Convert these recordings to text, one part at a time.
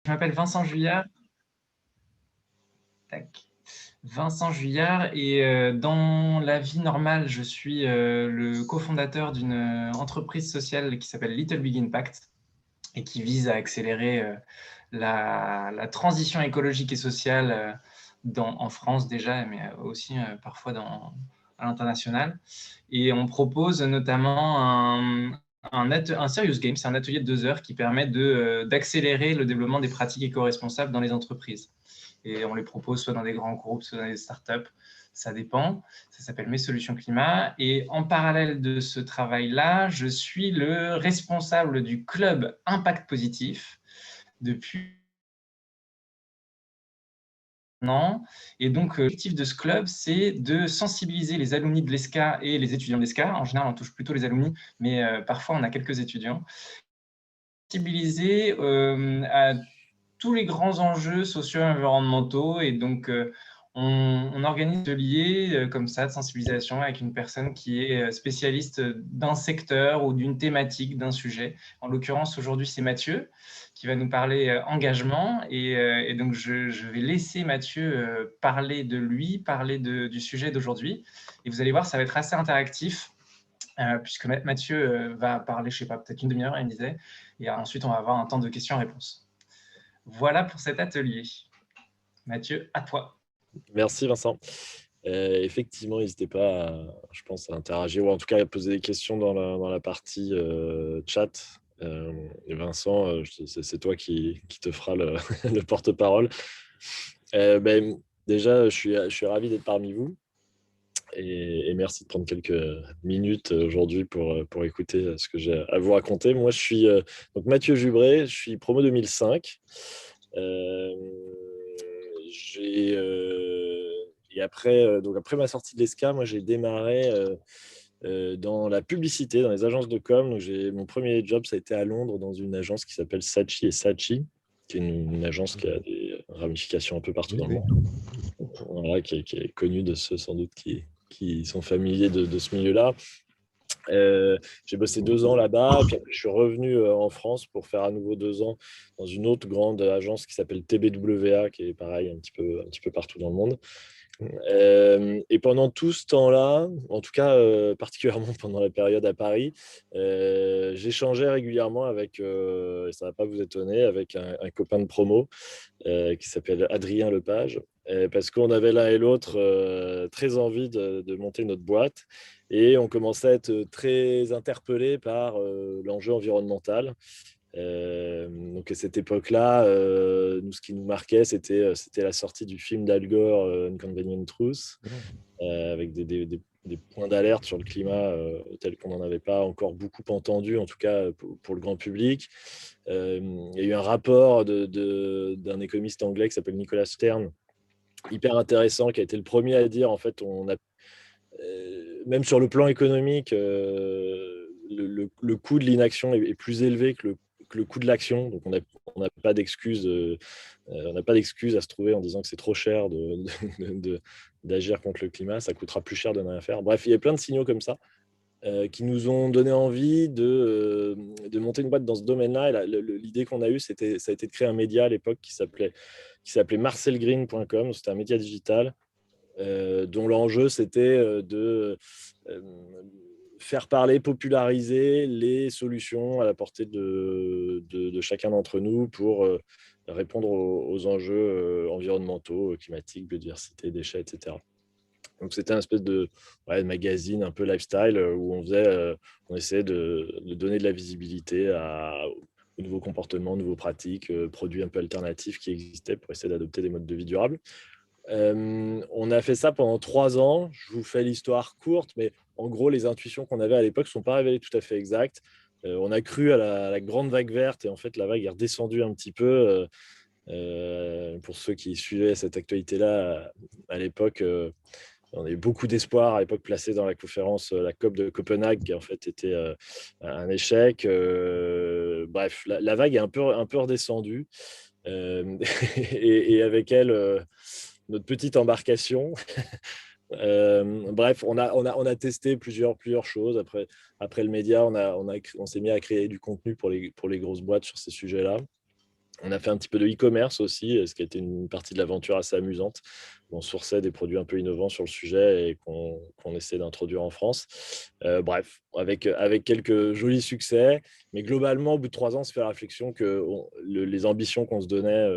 Je m'appelle Vincent Juillard. Tac. Vincent Juillard et dans la vie normale, je suis le cofondateur d'une entreprise sociale qui s'appelle Little Big Impact et qui vise à accélérer la transition écologique et sociale en France déjà, mais aussi parfois à l'international. Et on propose notamment un Serious Game, c'est un atelier de 2 heures qui permet d'accélérer le développement des pratiques éco-responsables dans les entreprises. Et on les propose soit dans des grands groupes, soit dans des startups, ça dépend. Ça s'appelle Mes Solutions Climat. Et en parallèle de ce travail-là, je suis le responsable du club Impact Positif depuis un an. Et donc, l'objectif de ce club, c'est de sensibiliser les alumni de l'ESCA et les étudiants de l'ESCA. En général, on touche plutôt les alumni, mais parfois, on a quelques étudiants. Sensibiliser à tous les grands enjeux sociaux et environnementaux. Et donc, on organise des ateliers comme ça de sensibilisation avec une personne qui est spécialiste d'un secteur ou d'une thématique, d'un sujet. En l'occurrence, aujourd'hui, c'est Mathieu qui va nous parler engagement. Et donc, je vais laisser Mathieu parler de lui, parler du sujet d'aujourd'hui. Et vous allez voir, ça va être assez interactif. Puisque Mathieu va parler, je ne sais pas, peut-être une demi-heure, il me disait, et ensuite on va avoir un temps de questions-réponses. Voilà pour cet atelier. Mathieu, à toi. Merci Vincent. Effectivement, n'hésitez pas, je pense, à interagir ou en tout cas à poser des questions dans la partie chat. Et Vincent, c'est toi qui te fera le, le porte-parole. Déjà, je suis ravi d'être parmi vous et merci de prendre quelques minutes aujourd'hui pour écouter ce que j'ai à vous raconter. Moi, je suis donc Mathieu Jubré, je suis promo 2005. Euh, et après, donc après ma sortie de l'ESCA, moi j'ai démarré dans la publicité, dans les agences de com. Donc mon premier job, ça a été à Londres dans une agence qui s'appelle Saatchi et Saatchi, qui est une agence qui a des ramifications un peu partout dans le monde. Voilà, qui est connue de ceux sans doute qui sont familiers de ce milieu-là. J'ai bossé 2 ans là-bas, puis après, je suis revenu en France pour faire à nouveau 2 ans dans une autre grande agence qui s'appelle TBWA, qui est pareil un petit peu partout dans le monde. Et pendant tout ce temps-là, en tout cas particulièrement pendant la période à Paris, j'échangeais régulièrement avec, et ça ne va pas vous étonner, avec un copain de promo qui s'appelle Adrien Lepage, parce qu'on avait l'un et l'autre très envie de monter notre boîte et on commençait à être très interpellés par l'enjeu environnemental. Donc à cette époque-là, nous, ce qui nous marquait, c'était la sortie du film d'Al Gore, Inconvenient Truth, avec des points d'alerte sur le climat tels qu'on n'en avait pas encore beaucoup entendu, en tout cas pour le grand public. Il y a eu un rapport d'un économiste anglais qui s'appelle Nicolas Stern, hyper intéressant, qui a été le premier à dire, en fait, même sur le plan économique, le coût de l'inaction est plus élevé que le coût de l'action. Donc, on n'a pas d'excuse à se trouver en disant que c'est trop cher d'agir contre le climat. Ça coûtera plus cher de ne rien faire. Bref, il y a plein de signaux comme ça qui nous ont donné envie de monter une boîte dans ce domaine-là. Et l'idée qu'on a eue, ça a été de créer un média à l'époque qui s'appelait marcelgreen.com. C'était un média digital dont l'enjeu, c'était de faire parler, populariser les solutions à la portée de chacun d'entre nous pour répondre aux enjeux environnementaux, climatiques, biodiversité, déchets, etc. Donc, c'était un espèce de magazine un peu lifestyle où on essayait de donner de la visibilité aux nouveaux comportements, nouveaux pratiques, produits un peu alternatifs qui existaient pour essayer d'adopter des modes de vie durables. On a fait ça pendant 3 ans. Je vous fais l'histoire courte, mais en gros, les intuitions qu'on avait à l'époque ne sont pas révélées tout à fait exactes. On a cru à la grande vague verte et en fait, la vague est redescendue un petit peu. Pour ceux qui suivaient cette actualité-là à l'époque, on a eu beaucoup d'espoir à l'époque placé dans la conférence, la COP de Copenhague, qui en fait était un échec. Bref, la vague est un peu redescendue. Et avec elle, notre petite embarcation. Bref, on a testé plusieurs choses. Après le média, on s'est mis à créer du contenu pour les grosses boîtes sur ces sujets-là. On a fait un petit peu de e-commerce aussi, ce qui a été une partie de l'aventure assez amusante. On sourçait des produits un peu innovants sur le sujet et qu'on essaie d'introduire en France. Bref, avec quelques jolis succès. Mais globalement, au bout de 3 ans, on se fait la réflexion que les ambitions qu'on se donnait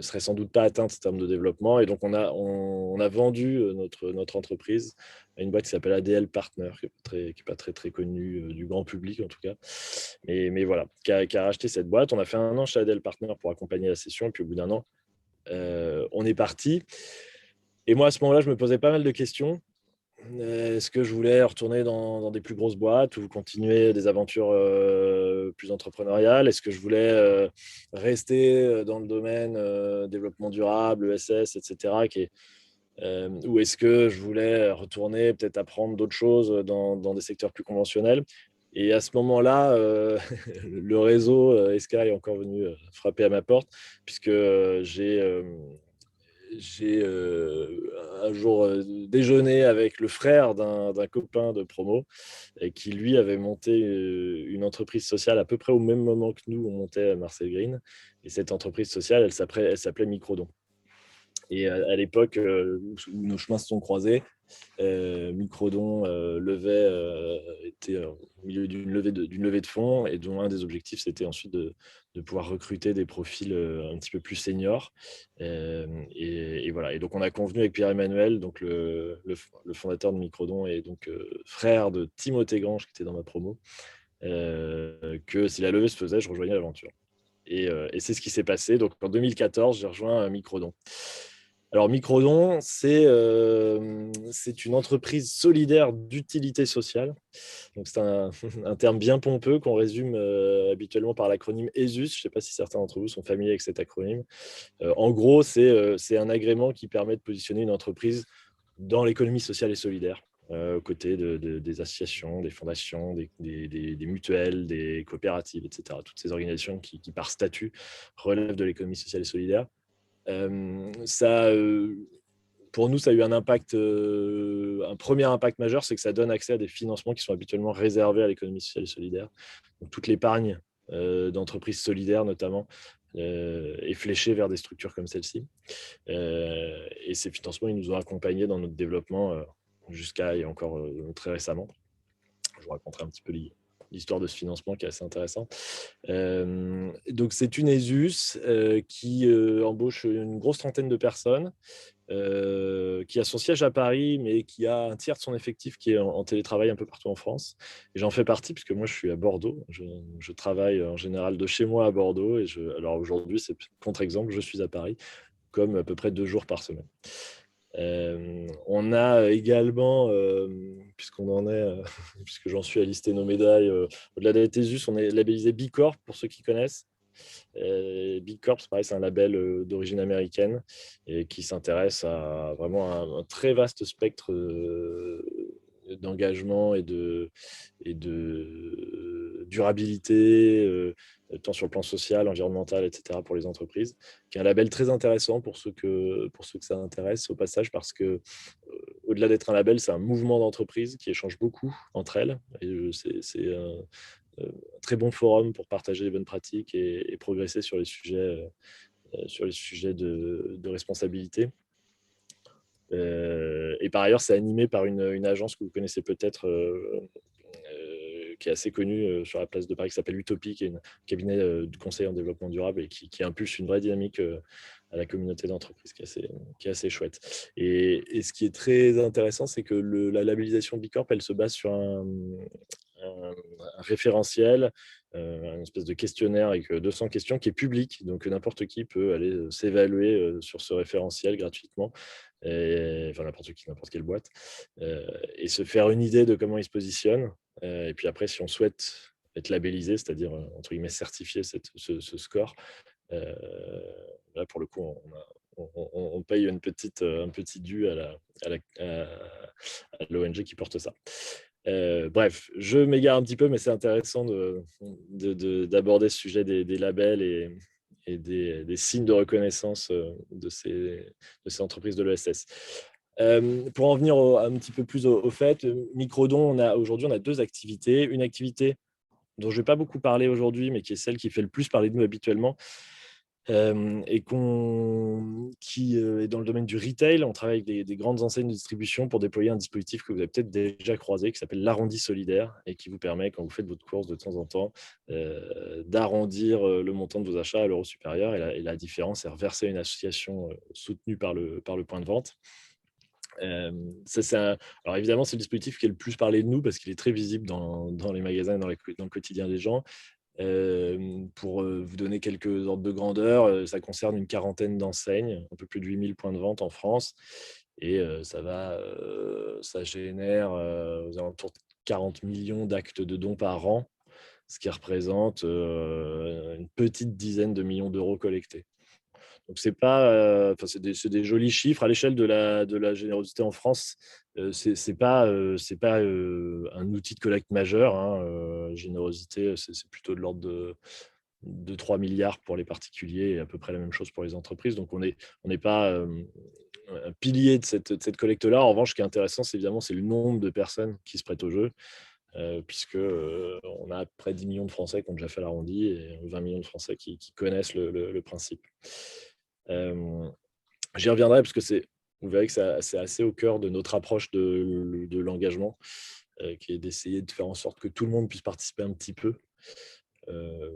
seraient sans doute pas atteintes en termes de développement. Et donc, on a vendu notre entreprise à une boîte qui s'appelle ADL Partner, qui n'est pas très connue du grand public en tout cas. Mais voilà, qui a racheté cette boîte. On a fait 1 an chez ADL Partner pour accompagner la session. Et puis au bout d'1 an, on est parti. Et moi, à ce moment-là, je me posais pas mal de questions. Est-ce que je voulais retourner dans des plus grosses boîtes ou continuer des aventures plus entrepreneuriales? Est-ce que je voulais rester dans le domaine développement durable, ESS, etc. Ou est-ce que je voulais retourner peut-être apprendre d'autres choses dans des secteurs plus conventionnels? Et à ce moment-là, le réseau ESCA est encore venu frapper à ma porte, puisque j'ai un jour déjeuné avec le frère d'un copain de promo qui, lui, avait monté une entreprise sociale à peu près au même moment que nous, on montait à Marcel Green. Et cette entreprise sociale, elle s'appelait Microdon. Et à l'époque où nos chemins se sont croisés, Microdon était au milieu d'une levée de fonds et dont un des objectifs, c'était ensuite de pouvoir recruter des profils un petit peu plus seniors. Et voilà. Et donc, on a convenu avec Pierre-Emmanuel, donc le fondateur de Microdon et donc frère de Timothée Grange, qui était dans ma promo, que si la levée se faisait, je rejoignais l'aventure. Et c'est ce qui s'est passé. Donc, en 2014, j'ai rejoint Microdon. Alors, Microdon, c'est une entreprise solidaire d'utilité sociale. Donc, c'est un terme bien pompeux qu'on résume habituellement par l'acronyme ESUS. Je ne sais pas si certains d'entre vous sont familiers avec cet acronyme. En gros, c'est un agrément qui permet de positionner une entreprise dans l'économie sociale et solidaire, aux côtés des associations, des fondations, des mutuelles, des coopératives, etc. Toutes ces organisations qui, par statut, relèvent de l'économie sociale et solidaire. Pour nous, ça a eu un premier impact majeur, c'est que ça donne accès à des financements qui sont habituellement réservés à l'économie sociale et solidaire. Donc, toute l'épargne d'entreprises solidaires, notamment, est fléchée vers des structures comme celle-ci. Et ces financements, ils nous ont accompagnés dans notre développement jusqu'à et encore très récemment. Je vous raconterai un petit peu l'histoire de ce financement qui est assez intéressant. Donc, c'est une ESUS qui embauche une grosse trentaine de personnes, qui a son siège à Paris, mais qui a un tiers de son effectif qui est en télétravail un peu partout en France. Et j'en fais partie, puisque moi, je suis à Bordeaux. Je travaille en général de chez moi à Bordeaux. Alors aujourd'hui, c'est contre-exemple, je suis à Paris, comme à peu près 2 jours par semaine. On a également, puisqu'on en est, puisque j'en suis à lister nos médailles, au-delà de la Thésus, on est labellisé B Corp, pour ceux qui connaissent. B Corp, c'est pareil, c'est un label d'origine américaine et qui s'intéresse à vraiment un très vaste spectre d'engagement et de durabilité, tant sur le plan social, environnemental, etc., pour les entreprises, qui est un label très intéressant pour ceux que ça intéresse, au passage, parce que au-delà d'être un label, c'est un mouvement d'entreprise qui échange beaucoup entre elles. Et c'est un très bon forum pour partager les bonnes pratiques et progresser sur les sujets de responsabilité. Et par ailleurs, c'est animé par une agence que vous connaissez peut-être, qui est assez connue sur la place de Paris, qui s'appelle Utopie, qui est un cabinet de conseil en développement durable et qui impulse une vraie dynamique à la communauté d'entreprise qui est assez chouette. Et ce qui est très intéressant, c'est que la labellisation B Corp, elle se base sur un référentiel, une espèce de questionnaire avec 200 questions qui est public. Donc, n'importe qui peut aller s'évaluer sur ce référentiel gratuitement. Enfin, n'importe quelle boîte. Et se faire une idée de comment il se positionne. Et puis après, si on souhaite être labellisé, c'est-à-dire, entre guillemets, certifier ce score, là, pour le coup, on paye un petit dû à l'ONG qui porte ça. Bref, je m'égare un petit peu, mais c'est intéressant d'aborder ce sujet des labels et des signes de reconnaissance de ces entreprises de l'ESS. Pour en venir un petit peu plus au fait, Microdon, aujourd'hui, on a 2 activités. Une activité dont je ne vais pas beaucoup parler aujourd'hui, mais qui est celle qui fait le plus parler de nous habituellement, et qui est dans le domaine du retail. On travaille avec des grandes enseignes de distribution pour déployer un dispositif que vous avez peut-être déjà croisé, qui s'appelle l'arrondi solidaire et qui vous permet, quand vous faites votre course de temps en temps, d'arrondir le montant de vos achats à l'euro supérieur. Et la différence est reversée à une association soutenue par le point de vente. Ça, alors évidemment, c'est le dispositif qui est le plus parlé de nous parce qu'il est très visible dans les magasins et dans le quotidien des gens. Pour vous donner quelques ordres de grandeur, ça concerne une quarantaine d'enseignes, un peu plus de 8000 points de vente en France. Et ça génère aux alentours de 40 millions d'actes de dons par an, ce qui représente une petite dizaine de millions d'euros collectés. Donc c'est pas, c'est des jolis chiffres à l'échelle de la générosité en France. C'est pas un outil de collecte majeur, hein. Générosité, c'est plutôt de l'ordre de 3 milliards pour les particuliers et à peu près la même chose pour les entreprises. Donc on n'est pas un pilier de cette collecte-là. En revanche, ce qui est intéressant, c'est le nombre de personnes qui se prêtent au jeu, puisque on a près de 10 millions de Français qui ont déjà fait l'arrondi et 20 millions de Français qui connaissent le principe. J'y reviendrai parce que vous verrez que c'est assez au cœur de notre approche de l'engagement, qui est d'essayer de faire en sorte que tout le monde puisse participer un petit peu. Euh,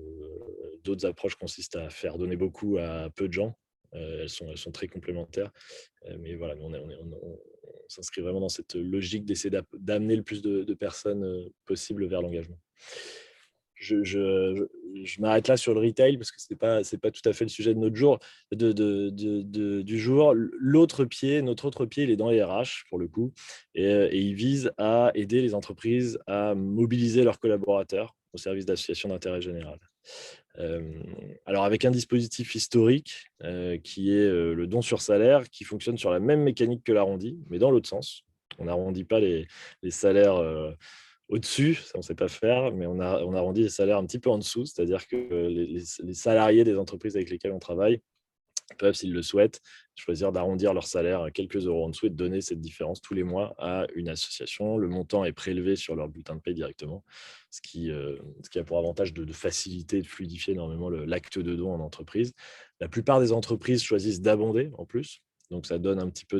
D'autres approches consistent à faire donner beaucoup à peu de gens. Elles sont très complémentaires. Mais voilà, on s'inscrit vraiment dans cette logique d'essayer d'amener le plus de personnes possible vers l'engagement. Je m'arrête là sur le retail parce que c'est pas tout à fait le sujet de notre jour, du jour. Notre autre pied, il est dans les RH pour le coup, et il vise à aider les entreprises à mobiliser leurs collaborateurs au service d'associations d'intérêt général. Alors avec un dispositif historique qui est le don sur salaire, qui fonctionne sur la même mécanique que l'arrondi, mais dans l'autre sens. On n'arrondit pas les salaires au-dessus, ça on ne sait pas faire, mais on arrondit les salaires un petit peu en dessous, c'est-à-dire que les salariés des entreprises avec lesquelles on travaille peuvent, s'ils le souhaitent, choisir d'arrondir leur salaire à quelques euros en dessous et de donner cette différence tous les mois à une association. Le montant est prélevé sur leur bulletin de paie directement, ce qui a pour avantage de faciliter et de fluidifier énormément l'acte de don en entreprise. La plupart des entreprises choisissent d'abonder en plus. Donc, ça donne un petit peu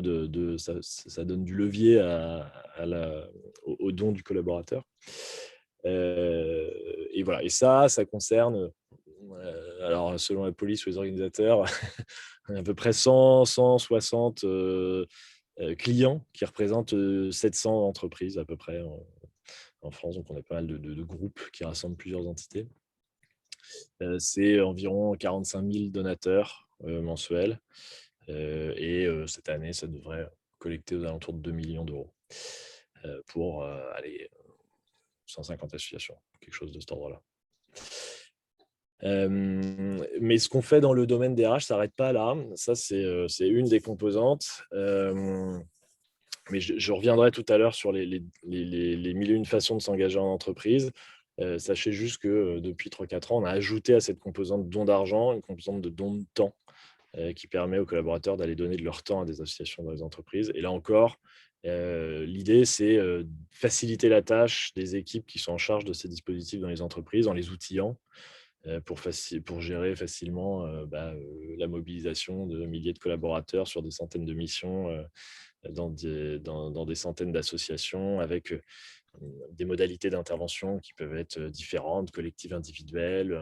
ça donne du levier au don du collaborateur. Et voilà. Et ça concerne, alors selon la police ou les organisateurs, à peu près 160 clients qui représentent 700 entreprises à peu près en France. Donc, on a pas mal de groupes qui rassemblent plusieurs entités. C'est environ 45 000 donateurs mensuels. Et cette année, ça devrait collecter aux alentours de 2 millions d'euros pour 150 associations, quelque chose de cet ordre-là. Mais ce qu'on fait dans le domaine des RH, ça s'arrête pas là. Ça, c'est une des composantes. Mais je reviendrai tout à l'heure sur les 1001 façons de s'engager en entreprise. Sachez juste que depuis 3-4 ans, on a ajouté à cette composante de don d'argent une composante de don de temps qui permet aux collaborateurs d'aller donner de leur temps à des associations dans les entreprises. Et là encore, l'idée, c'est faciliter la tâche des équipes qui sont en charge de ces dispositifs dans les entreprises en les outillant pour gérer facilement la mobilisation de milliers de collaborateurs sur des centaines de missions dans des centaines d'associations avec des modalités d'intervention qui peuvent être différentes, collectives, individuelles.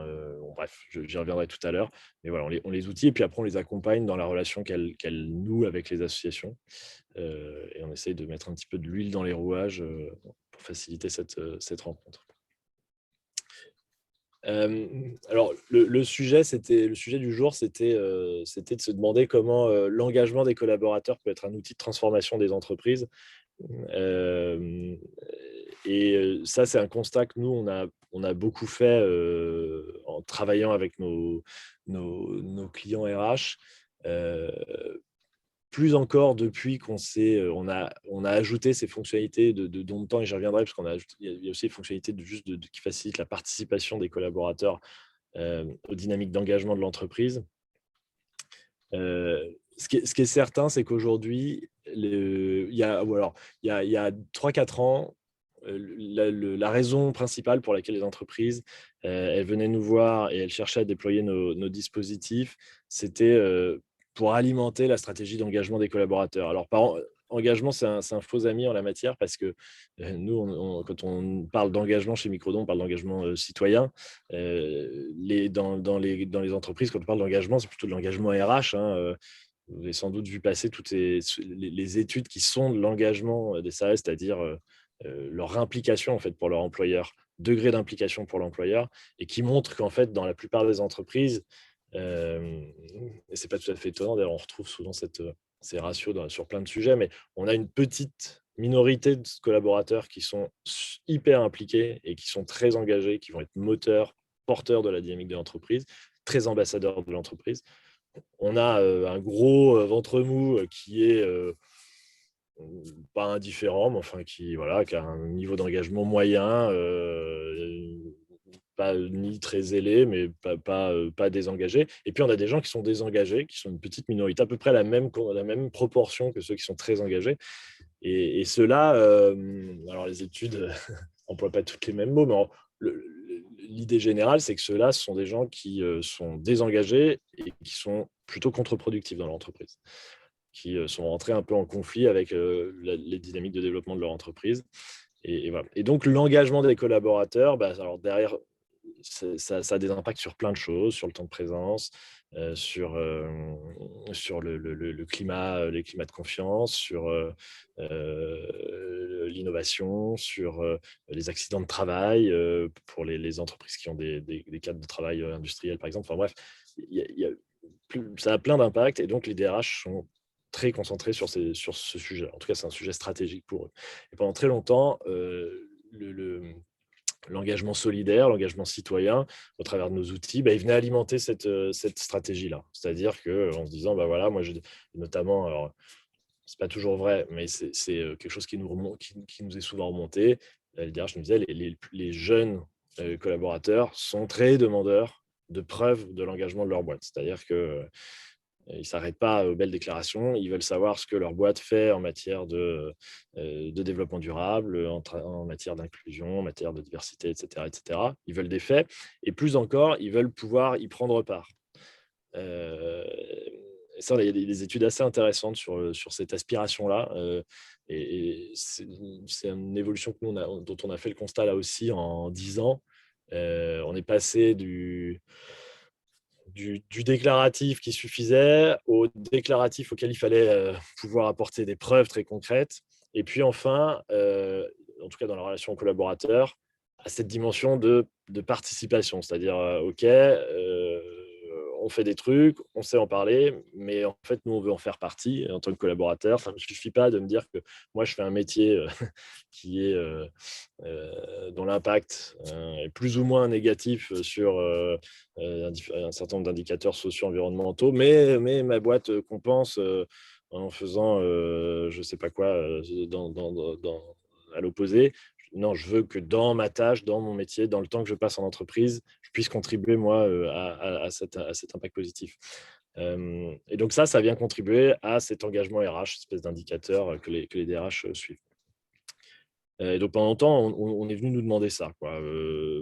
Bref, j'y reviendrai tout à l'heure. Mais voilà, on les outille et puis après, on les accompagne dans la relation qu'elles nouent avec les associations. Et on essaye de mettre un petit peu de l'huile dans les rouages pour faciliter cette rencontre. Alors, le sujet du jour, c'était de se demander comment l'engagement des collaborateurs peut être un outil de transformation des entreprises. Et ça, c'est un constat que nous, on a beaucoup fait en travaillant avec nos clients RH. Plus encore depuis qu'on a ajouté ces fonctionnalités de don de temps, et j'y reviendrai parce qu'il y a aussi des fonctionnalités qui facilitent la participation des collaborateurs aux dynamiques d'engagement de l'entreprise. Ce qui est certain, c'est qu'aujourd'hui, il y a 3-4 ans, la raison principale pour laquelle les entreprises elles venaient nous voir et elles cherchaient à déployer nos dispositifs, c'était pour alimenter la stratégie d'engagement des collaborateurs. Alors, engagement, c'est un faux ami en la matière parce que nous, quand on parle d'engagement chez Microdon, on parle d'engagement citoyen. Dans les entreprises, quand on parle d'engagement, c'est plutôt de l'engagement RH. Vous avez sans doute vu passer toutes les études qui sont de l'engagement des salariés, c'est-à-dire leur implication en fait, pour leur employeur, degré d'implication pour l'employeur, et qui montrent qu'en fait, dans la plupart des entreprises, et ce n'est pas tout à fait étonnant, d'ailleurs, on retrouve souvent ces ratios sur plein de sujets, mais on a une petite minorité de collaborateurs qui sont hyper impliqués et qui sont très engagés, qui vont être moteurs, porteurs de la dynamique de l'entreprise, très ambassadeurs de l'entreprise. On a un gros ventre mou qui est pas indifférent, mais enfin qui a un niveau d'engagement moyen, pas ni très zélé, mais pas désengagé. Et puis on a des gens qui sont désengagés, qui sont une petite minorité, à peu près la même proportion que ceux qui sont très engagés. Et ceux-là, alors les études n'emploient pas toutes les mêmes mots, mais l'idée générale, c'est que ceux-là, ce sont des gens qui sont désengagés et qui sont plutôt contre-productifs dans l'entreprise, qui sont rentrés un peu en conflit avec les dynamiques de développement de leur entreprise. Et voilà. Et donc, l'engagement des collaborateurs, alors derrière, ça a des impacts sur plein de choses, sur le temps de présence, sur le climat, les climats de confiance, sur l'innovation, sur les accidents de travail pour les entreprises qui ont des cadres de travail industriels, par exemple. Enfin bref, ça a plein d'impacts et donc les DRH sont très concentrés sur ce sujet. En tout cas, c'est un sujet stratégique pour eux. Et pendant très longtemps, l'engagement solidaire, l'engagement citoyen, au travers de nos outils, il venait alimenter cette stratégie-là. C'est-à-dire qu'en se disant, voilà, moi, notamment, alors, c'est pas toujours vrai, mais c'est quelque chose qui nous est souvent remonté. Le DRH nous disait, les jeunes collaborateurs sont très demandeurs de preuves de l'engagement de leur boîte. C'est-à-dire que ils ne s'arrêtent pas aux belles déclarations. Ils veulent savoir ce que leur boîte fait en matière de développement durable, en matière d'inclusion, en matière de diversité, etc., etc. Ils veulent des faits. Et plus encore, ils veulent pouvoir y prendre part. Et ça, il y a des études assez intéressantes sur cette aspiration-là. Et c'est une évolution dont on a fait le constat là aussi en 10 ans. On est passé du déclaratif qui suffisait au déclaratif auquel il fallait pouvoir apporter des preuves très concrètes. Et puis enfin, en tout cas dans la relation collaborateur, à cette dimension de participation, c'est-à-dire, OK, on fait des trucs, on sait en parler, mais en fait, nous, on veut en faire partie en tant que collaborateur. Ça ne suffit pas de me dire que moi, je fais un métier qui est, dont l'impact est plus ou moins négatif sur un certain nombre d'indicateurs socio-environnementaux, mais ma boîte compense en faisant je ne sais pas quoi à l'opposé. Non, je veux que dans ma tâche, dans mon métier, dans le temps que je passe en entreprise, je puisse contribuer, moi, à cet impact positif. Et donc ça vient contribuer à cet engagement RH, espèce d'indicateur que les DRH suivent. Et donc pendant longtemps, on est venu nous demander ça, quoi.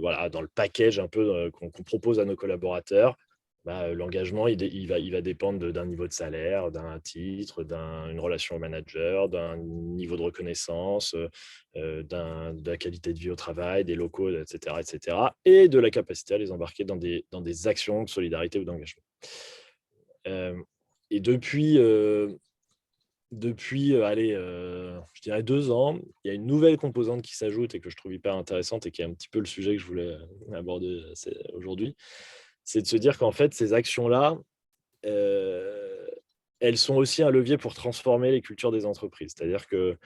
Voilà, dans le package un peu qu'on propose à nos collaborateurs, l'engagement, il va dépendre d'un niveau de salaire, d'un titre, d'une relation au manager, d'un niveau de reconnaissance, de la qualité de vie au travail, des locaux, etc., et de la capacité à les embarquer dans des actions de solidarité ou d'engagement. Et depuis, allez, je dirais 2 ans, il y a une nouvelle composante qui s'ajoute et que je trouve hyper intéressante et qui est un petit peu le sujet que je voulais aborder aujourd'hui. C'est de se dire qu'en fait, ces actions-là, elles sont aussi un levier pour transformer les cultures des entreprises. C'est-à-dire que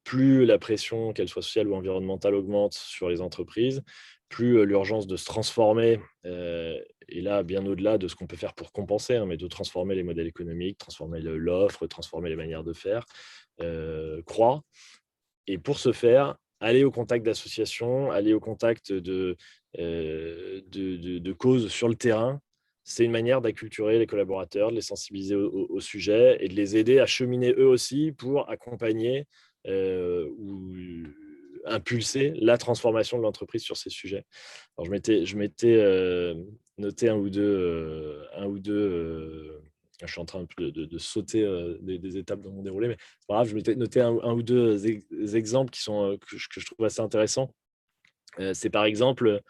plus la pression, qu'elle soit sociale ou environnementale, augmente sur les entreprises, plus l'urgence de se transformer, et là, bien au-delà de ce qu'on peut faire pour compenser, hein, mais de transformer les modèles économiques, transformer l'offre, transformer les manières de faire, croît. Et pour ce faire, aller au contact d'associations, aller au contact de causes sur le terrain, c'est une manière d'acculturer les collaborateurs, de les sensibiliser au sujet et de les aider à cheminer eux aussi pour accompagner ou impulser la transformation de l'entreprise sur ces sujets. Alors, je m'étais noté un ou deux je suis en train de sauter des étapes dans mon déroulé, mais c'est pas grave, je m'étais noté un ou deux exemples que je trouve assez intéressants. C'est par exemple,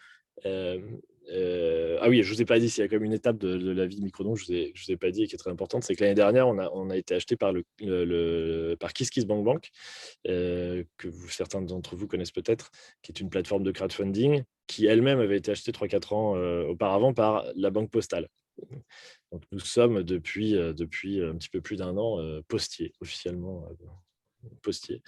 euh, ah oui, je ne vous ai pas dit, s'il y a quand même une étape de la vie de Microdon que je ne vous ai pas dit et qui est très importante, c'est que l'année dernière, on a été acheté par KissKissBankBank, que certains d'entre vous connaissent peut-être, qui est une plateforme de crowdfunding, qui elle-même avait été achetée 3-4 ans auparavant par la Banque Postale. Donc nous sommes depuis un petit peu plus d'un an postiers, officiellement postiers.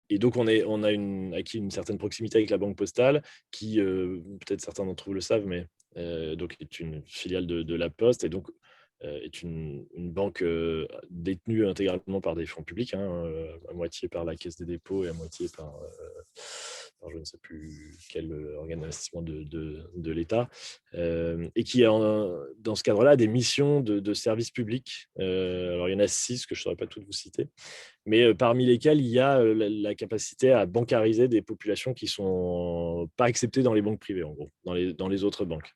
Et donc, on a acquis une certaine proximité avec la Banque Postale, qui, peut-être certains d'entre vous le savent, mais donc est une filiale de la Poste, et donc est une banque détenue intégralement par des fonds publics, hein, à moitié par la Caisse des dépôts et à moitié par je ne sais plus quel organe d'investissement de l'État, et qui a, dans ce cadre-là, des missions de service public. Alors, il y en a 6 que je ne saurais pas toutes vous citer, mais parmi lesquels il y a la capacité à bancariser des populations qui ne sont pas acceptées dans les banques privées, en gros, dans les autres banques.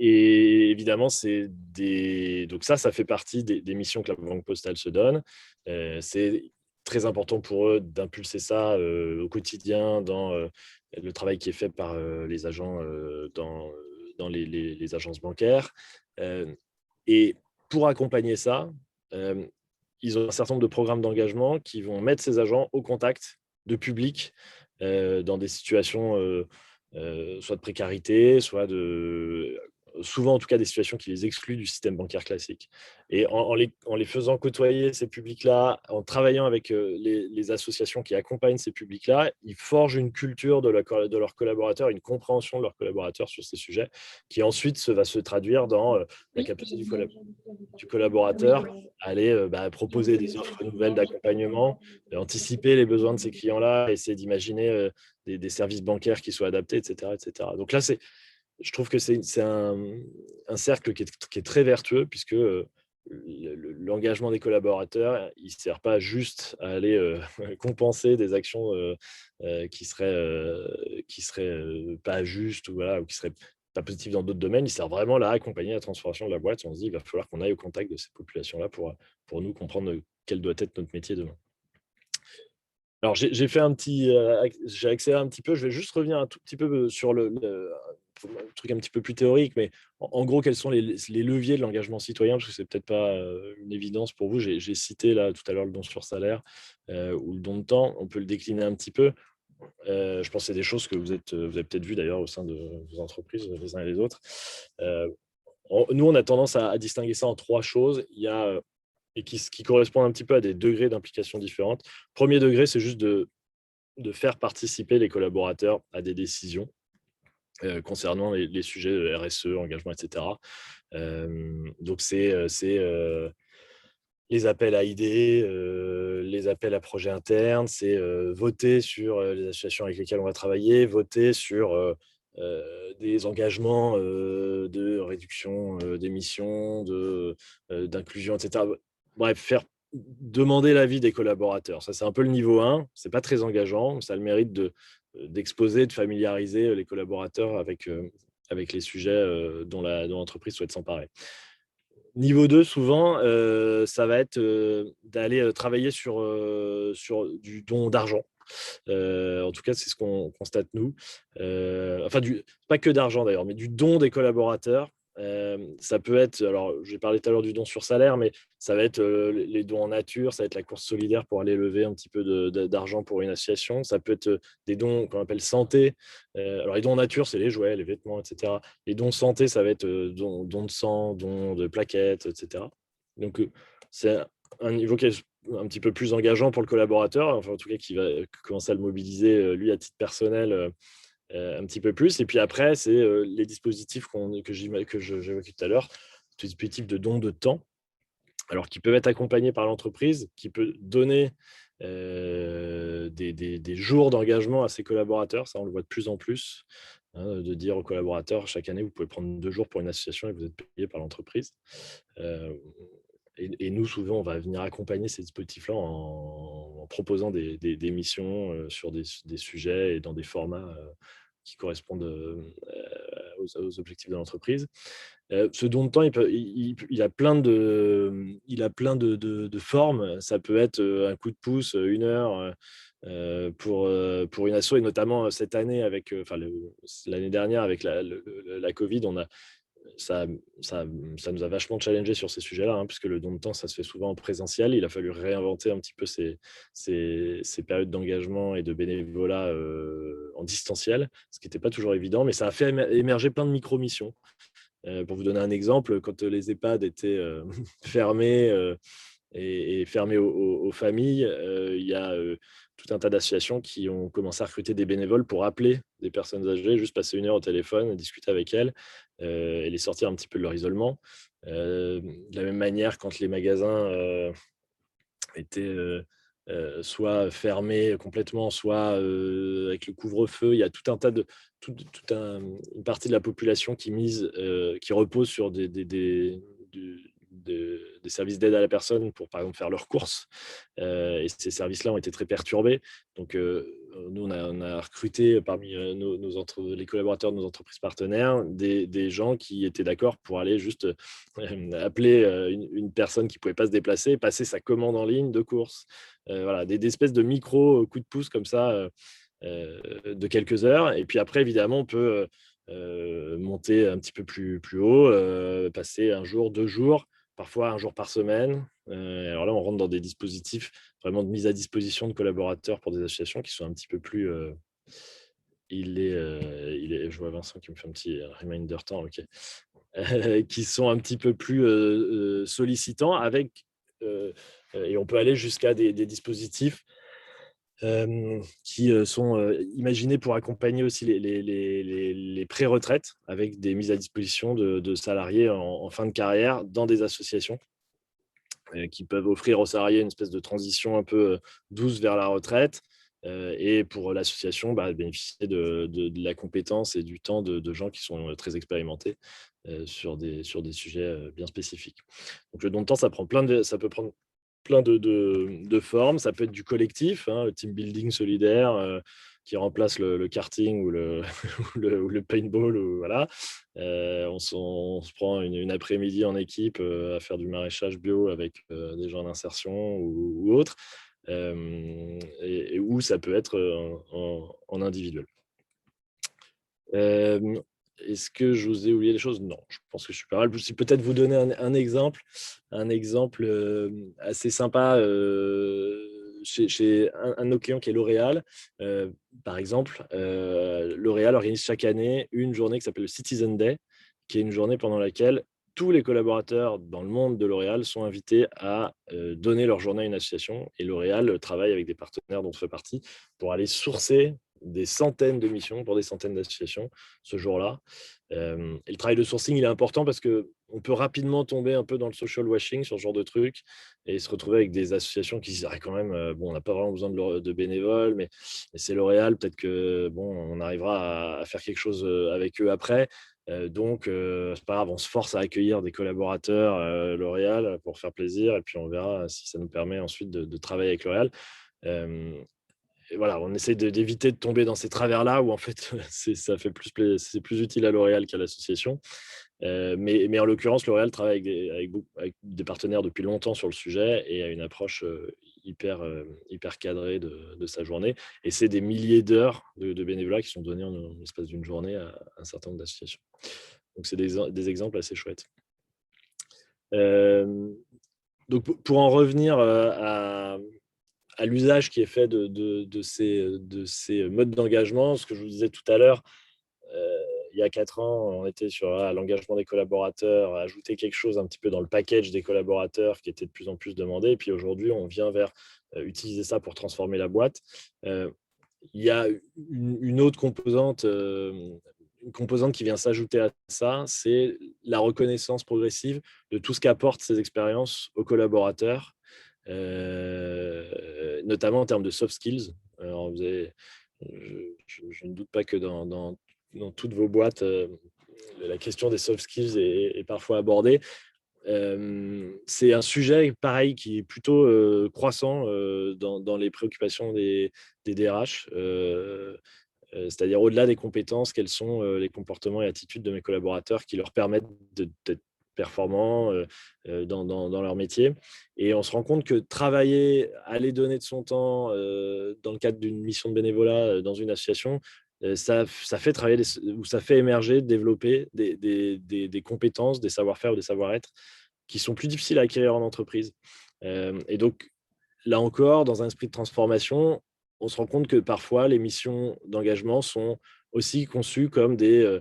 Et évidemment, donc ça fait partie des missions que la Banque Postale se donne. C'est très important pour eux d'impulser ça au quotidien dans le travail qui est fait par les agents dans les agences bancaires. Et pour accompagner ça, ils ont un certain nombre de programmes d'engagement qui vont mettre ces agents au contact de public dans des situations soit de précarité, souvent en tout cas des situations qui les excluent du système bancaire classique. Et en les faisant côtoyer ces publics-là, en travaillant avec les associations qui accompagnent ces publics-là, ils forgent une culture de leurs collaborateurs, une compréhension de leurs collaborateurs sur ces sujets, qui ensuite va se traduire dans la capacité du collaborateur à aller proposer des offres nouvelles d'accompagnement, anticiper les besoins de ces clients-là, essayer d'imaginer des services bancaires qui soient adaptés, etc. etc. Donc là, je trouve que c'est un cercle qui est très vertueux, puisque l'engagement des collaborateurs, il ne sert pas juste à aller compenser des actions qui seraient pas justes, ou, voilà, ou qui seraient pas positives dans d'autres domaines. Il sert vraiment là à accompagner la transformation de la boîte. On se dit qu'il va falloir qu'on aille au contact de ces populations-là pour nous comprendre quel doit être notre métier demain. Alors, j'ai accéléré un petit peu. Je vais juste revenir un tout petit peu sur le truc un petit peu plus théorique, mais en gros, quels sont les leviers de l'engagement citoyen? Parce que c'est peut-être pas une évidence pour vous. J'ai cité là tout à l'heure le don sur salaire ou le don de temps. On peut le décliner un petit peu. Je pense que c'est des choses que vous avez peut-être vues d'ailleurs au sein de vos entreprises, les uns et les autres. Nous, on a tendance à distinguer ça en 3 choses. Il y a et qui correspondent un petit peu à des degrés d'implication différentes. Premier degré, c'est juste de faire participer les collaborateurs à des décisions concernant les sujets de RSE, engagement, etc. Donc, c'est les appels à idées, les appels à projets internes, c'est voter sur les associations avec lesquelles on va travailler, voter sur des engagements de réduction d'émissions, d'inclusion, etc. Bref, demander l'avis des collaborateurs. Ça, c'est un peu le niveau 1. Ce n'est pas très engageant. Ça a le mérite d'exposer, de familiariser les collaborateurs avec les sujets dont l'entreprise souhaite s'emparer. Niveau 2, souvent, ça va être d'aller travailler sur du don d'argent. En tout cas, c'est ce qu'on constate nous. Enfin, pas que d'argent d'ailleurs, mais du don des collaborateurs. Ça peut être, alors j'ai parlé tout à l'heure du don sur salaire, mais ça va être les dons en nature, ça va être la course solidaire pour aller lever un petit peu d'argent pour une association. Ça peut être des dons qu'on appelle santé. Alors les dons en nature, c'est les jouets, les vêtements, etc. Les dons santé, ça va être dons de sang, dons de plaquettes, etc. Donc c'est un niveau qui est un petit peu plus engageant pour le collaborateur, enfin en tout cas qui va commencer à le mobiliser lui à titre personnel un petit peu plus. Et puis après, c'est les dispositifs que j'évoquais tout à l'heure, les dispositifs de don de temps, alors qui peuvent être accompagnés par l'entreprise, qui peut donner des jours d'engagement à ses collaborateurs. Ça, on le voit de plus en plus, hein, de dire aux collaborateurs, chaque année, vous pouvez prendre 2 jours pour une association et vous êtes payé par l'entreprise. Et nous, souvent, on va venir accompagner ces dispositifs-là en proposant des missions sur des sujets et dans des formats qui correspondent aux objectifs de l'entreprise. Ce don de temps, il a plein de formes. Ça peut être un coup de pouce, 1 heure pour une asso, et notamment cette année l'année dernière avec la Covid, ça, ça, ça nous a vachement challengé sur ces sujets-là, hein, puisque le don de temps, ça se fait souvent en présentiel. Il a fallu réinventer un petit peu ces périodes d'engagement et de bénévolat en distanciel, ce qui n'était pas toujours évident, mais ça a fait émerger plein de micro-missions. Pour vous donner un exemple, quand les EHPAD étaient fermés et fermés aux familles, il y a tout un tas d'associations qui ont commencé à recruter des bénévoles pour appeler des personnes âgées, juste passer 1 heure au téléphone, discuter avec elles et les sortir un petit peu de leur isolement. De la même manière, quand les magasins étaient soit fermés complètement, soit avec le couvre-feu, il y a tout un tas une partie de la population qui repose sur des services d'aide à la personne pour, par exemple, faire leurs courses. Et ces services-là ont été très perturbés. Donc, nous, on a recruté parmi les collaborateurs de nos entreprises partenaires des gens qui étaient d'accord pour aller juste appeler une personne qui ne pouvait pas se déplacer, passer sa commande en ligne de course. Voilà, des espèces de micro coups de pouce comme ça de quelques heures. Et puis après, évidemment, on peut monter un petit peu plus haut, passer 1 jour, 2 jours, parfois 1 jour par semaine. Alors là, on rentre dans des dispositifs vraiment de mise à disposition de collaborateurs pour des associations qui sont un petit peu plus. Je vois Vincent qui me fait un petit reminder temps, ok. Qui sont un petit peu plus sollicitants et on peut aller jusqu'à des dispositifs qui sont imaginés pour accompagner aussi les pré-retraites avec des mises à disposition de salariés en fin de carrière dans des associations qui peuvent offrir aux salariés une espèce de transition un peu douce vers la retraite. Et pour l'association, bénéficier de la compétence et du temps de gens qui sont très expérimentés sur des sujets bien spécifiques. Donc le don de temps, ça peut prendre plein de formes. Ça peut être du collectif, hein, le team building solidaire qui remplace le karting ou ou le paintball. Voilà. On se prend une après-midi en équipe à faire du maraîchage bio avec des gens en insertion ou autres. Ou ça peut être en individuel. Est-ce que je vous ai oublié des choses? Non, je pense que je suis pas mal. Si peut-être vous donner un exemple assez sympa chez un de nos clients qui est L'Oréal. Par exemple, L'Oréal organise chaque année une journée qui s'appelle le Citizen Day, qui est une journée pendant laquelle tous les collaborateurs dans le monde de L'Oréal sont invités à donner leur journée à une association. Et L'Oréal travaille avec des partenaires dont on fait partie pour aller sourcer des centaines de missions pour des centaines d'associations ce jour-là. Et le travail de sourcing, il est important parce qu'on peut rapidement tomber un peu dans le social washing sur ce genre de truc et se retrouver avec des associations qui se disent quand même, bon, on n'a pas vraiment besoin de bénévoles, mais c'est L'Oréal, peut-être que bon, on arrivera à faire quelque chose avec eux après. Donc, c'est pas grave, on se force à accueillir des collaborateurs L'Oréal pour faire plaisir et puis on verra si ça nous permet ensuite de travailler avec L'Oréal. Et voilà, on essaie d'éviter de tomber dans ces travers-là où en fait c'est plus utile à L'Oréal qu'à l'association. Mais en l'occurrence, L'Oréal travaille avec des partenaires depuis longtemps sur le sujet et a une approche hyper cadrée de sa journée. Et c'est des milliers d'heures de bénévolat qui sont donnés en l'espace d'une journée à un certain nombre d'associations. Donc c'est des exemples assez chouettes. Donc pour en revenir à l'usage qui est fait de ces modes d'engagement, ce que je vous disais tout à l'heure, il y a 4 ans, on était sur l'engagement des collaborateurs, ajouter quelque chose un petit peu dans le package des collaborateurs qui était de plus en plus demandé. Et puis aujourd'hui, on vient vers utiliser ça pour transformer la boîte. Il y a une autre composante, une composante qui vient s'ajouter à ça, c'est la reconnaissance progressive de tout ce qu'apportent ces expériences aux collaborateurs, notamment en termes de soft skills. Alors je ne doute pas que dans toutes vos boîtes, la question des soft skills est parfois abordée. C'est un sujet, pareil, qui est plutôt croissant dans les préoccupations des DRH. C'est-à-dire au-delà des compétences, quels sont les comportements et attitudes de mes collaborateurs qui leur permettent d'être performants dans leur métier. Et on se rend compte que travailler, aller donner de son temps dans le cadre d'une mission de bénévolat dans une association, ça fait travailler ou ça fait émerger, développer des compétences, des savoir-faire ou des savoir-être qui sont plus difficiles à acquérir en entreprise. Et donc, là encore, dans un esprit de transformation, on se rend compte que parfois, les missions d'engagement sont aussi conçues comme des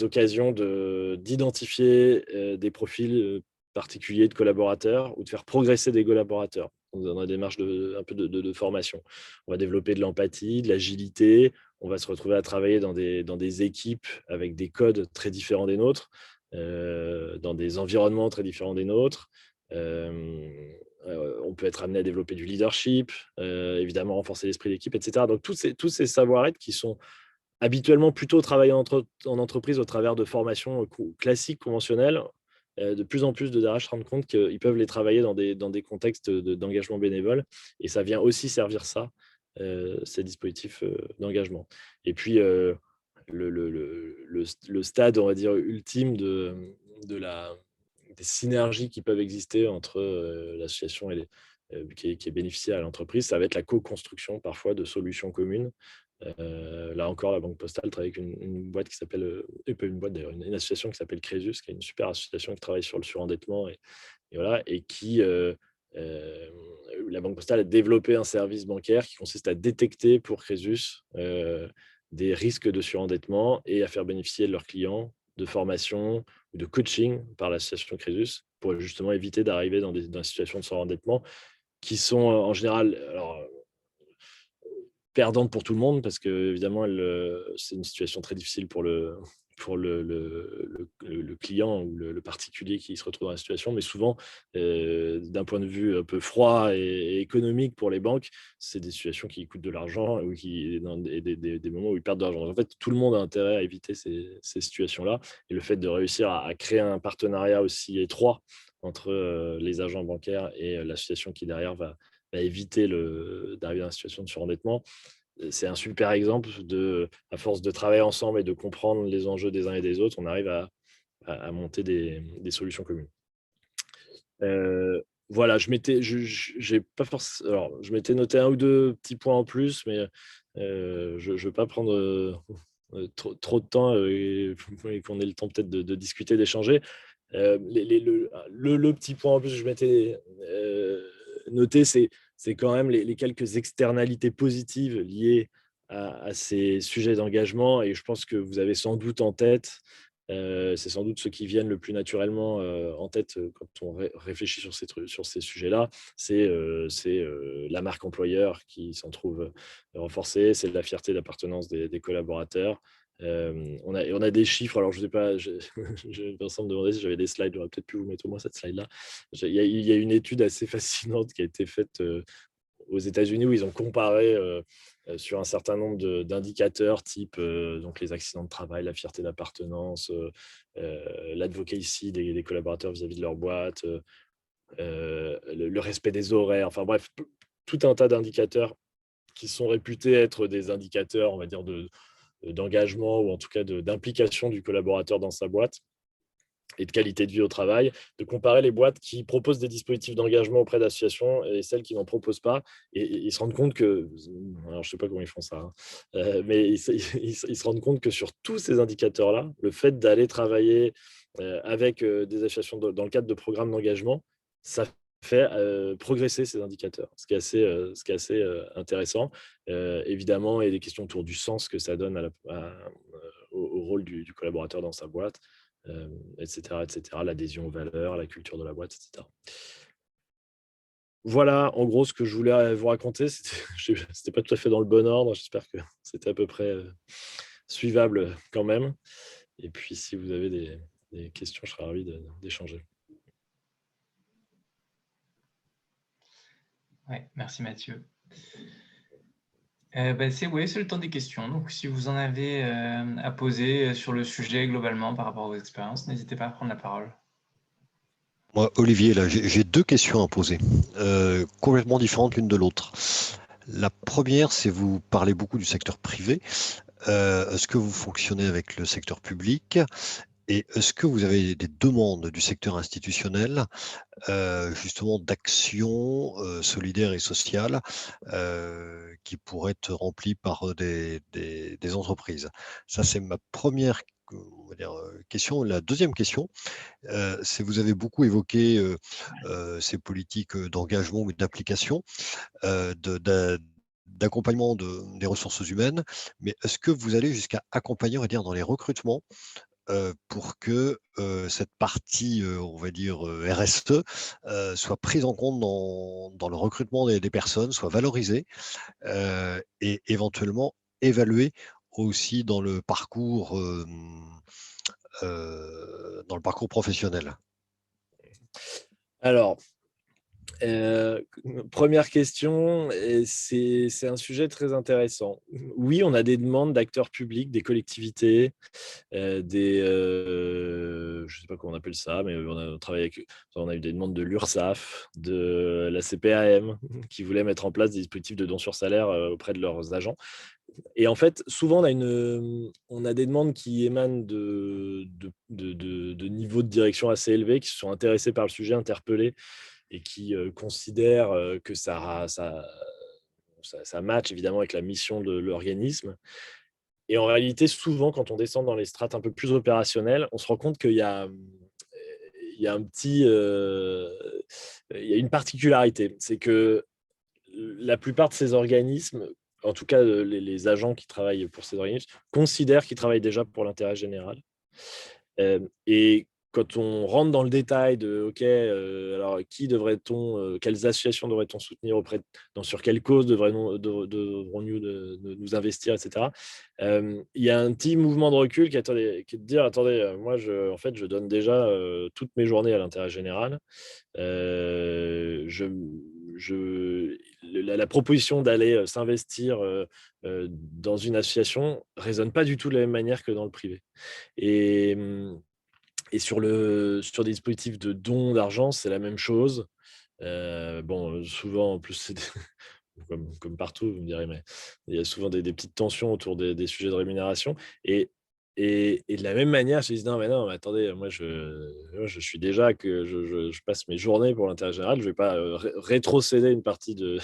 occasions d'identifier des profils particuliers de collaborateurs ou de faire progresser des collaborateurs dans la démarche un peu de formation. On va développer de l'empathie, de l'agilité, on va se retrouver à travailler dans des équipes avec des codes très différents des nôtres, dans des environnements très différents des nôtres. On peut être amené à développer du leadership, évidemment renforcer l'esprit d'équipe, etc. Donc tous ces savoir-être qui sont habituellement plutôt travaillés en entreprise au travers de formations classiques, conventionnelles, de plus en plus de DRH se rendent compte qu'ils peuvent les travailler dans des contextes d'engagement bénévole. Et ça vient aussi servir ça, ces dispositifs d'engagement. Et puis, le stade, on va dire, ultime de des synergies qui peuvent exister entre l'association qui est bénéficiaire à l'entreprise, ça va être la co-construction parfois de solutions communes. Là encore, la Banque Postale travaille avec une boîte qui s'appelle, et pas une boîte d'ailleurs, une association qui s'appelle Crésus, qui est une super association qui travaille sur le surendettement et voilà, et qui, la Banque Postale a développé un service bancaire qui consiste à détecter pour Crésus des risques de surendettement et à faire bénéficier leurs clients de formation ou de coaching par l'association Crésus pour justement éviter d'arriver dans des situations de surendettement qui sont en général, alors, perdante pour tout le monde parce que évidemment c'est une situation très difficile pour le client ou le particulier qui se retrouve dans la situation, mais souvent, d'un point de vue un peu froid et économique pour les banques, c'est des situations qui coûtent de l'argent ou des moments où ils perdent de l'argent. En fait, tout le monde a intérêt à éviter ces situations-là et le fait de réussir à créer un partenariat aussi étroit entre les agents bancaires et l'association qui derrière va éviter d'arriver dans une situation de surendettement. C'est un super exemple à force de travailler ensemble et de comprendre les enjeux des uns et des autres, on arrive à monter des solutions communes. Voilà, j'ai pas alors, je m'étais noté un ou deux petits points en plus, mais je ne veux pas prendre trop de temps et qu'on ait le temps peut-être de discuter, d'échanger. Le petit point en plus que je m'étais noté, c'est quand même les quelques externalités positives liées à ces sujets d'engagement. Et je pense que vous avez sans doute en tête, c'est sans doute ceux qui viennent le plus naturellement en tête quand on réfléchit sur ces sujets-là. C'est la marque employeur qui s'en trouve renforcée, c'est la fierté d'appartenance des collaborateurs. On a des chiffres, alors je ne sais pas, Vincent me demandait si j'avais des slides, j'aurais peut-être pu vous mettre au moins cette slide-là. Il y a une étude assez fascinante qui a été faite aux États-Unis où ils ont comparé sur un certain nombre d'indicateurs type donc les accidents de travail, la fierté d'appartenance, l'advocacy des collaborateurs vis-à-vis de leur boîte, le respect des horaires, enfin bref, tout un tas d'indicateurs qui sont réputés être des indicateurs, on va dire, d'engagement ou en tout cas d'implication du collaborateur dans sa boîte et de qualité de vie au travail, de comparer les boîtes qui proposent des dispositifs d'engagement auprès d'associations et celles qui n'en proposent pas. Et ils se rendent compte que, alors je ne sais pas comment ils font ça, hein, mais ils se rendent compte que sur tous ces indicateurs-là, le fait d'aller travailler avec des associations dans le cadre de programmes d'engagement, ça fait progresser ces indicateurs, ce qui est assez intéressant. Évidemment, il y a des questions autour du sens que ça donne au rôle du collaborateur dans sa boîte, etc., etc., l'adhésion aux valeurs, la culture de la boîte, etc. Voilà, en gros, ce que je voulais vous raconter. C'était pas tout à fait dans le bon ordre. J'espère que c'était à peu près suivable quand même. Et puis, si vous avez des questions, je serais ravi d'échanger. Ouais, merci Mathieu. C'est le temps des questions. Donc, si vous en avez à poser sur le sujet globalement par rapport à vos expériences, n'hésitez pas à prendre la parole. Moi, Olivier, là, j'ai deux questions à poser, complètement différentes l'une de l'autre. La première, c'est vous parlez beaucoup du secteur privé. Est-ce que vous fonctionnez avec le secteur public? Et est-ce que vous avez des demandes du secteur institutionnel, justement d'actions solidaires et sociales qui pourraient être remplies par des entreprises? Ça, c'est ma première on va dire, question. La deuxième question, c'est vous avez beaucoup évoqué ces politiques d'engagement ou d'application, d'accompagnement des ressources humaines, mais est-ce que vous allez jusqu'à accompagner, on va dire, dans les recrutements pour que cette partie, on va dire, RSE, soit prise en compte dans le recrutement des personnes, soit valorisée et éventuellement évaluée aussi dans le parcours professionnel? Alors, première question, et c'est un sujet très intéressant. Oui, on a des demandes d'acteurs publics, des collectivités, je ne sais pas comment on appelle ça, mais on travaille avec, on a eu des demandes de l'URSSAF, de la CPAM, qui voulaient mettre en place des dispositifs de dons sur salaire auprès de leurs agents. Et en fait, souvent, on a des demandes qui émanent de niveaux de direction assez élevés, qui se sont intéressés par le sujet, interpellés, et qui considèrent que ça match évidemment avec la mission de l'organisme. Et en réalité, souvent, quand on descend dans les strates un peu plus opérationnelles, on se rend compte il y a un petit, il y a une particularité, c'est que la plupart de ces organismes, en tout cas les agents qui travaillent pour ces organismes, considèrent qu'ils travaillent déjà pour l'intérêt général. Et quand on rentre dans le détail de OK, alors qui devrait-on, quelles associations devrait-on soutenir sur quelle cause devrons-nous nous investir, et cetera. Il y a un petit mouvement de recul qui est de dire: «Attendez, moi en fait, je donne déjà, toutes mes journées à l'intérêt général». Je je la proposition d'aller, s'investir, dans une association résonne pas du tout de la même manière que dans le privé. Et sur des dispositifs de dons d'argent, c'est la même chose. Bon, souvent, en plus, c'est des comme partout, vous me direz, mais il y a souvent des petites tensions autour des sujets de rémunération. Et de la même manière, je dis: «Non, mais attendez, moi, je suis déjà que je passe mes journées pour l'intérêt général. Je ne vais pas, rétrocéder une partie de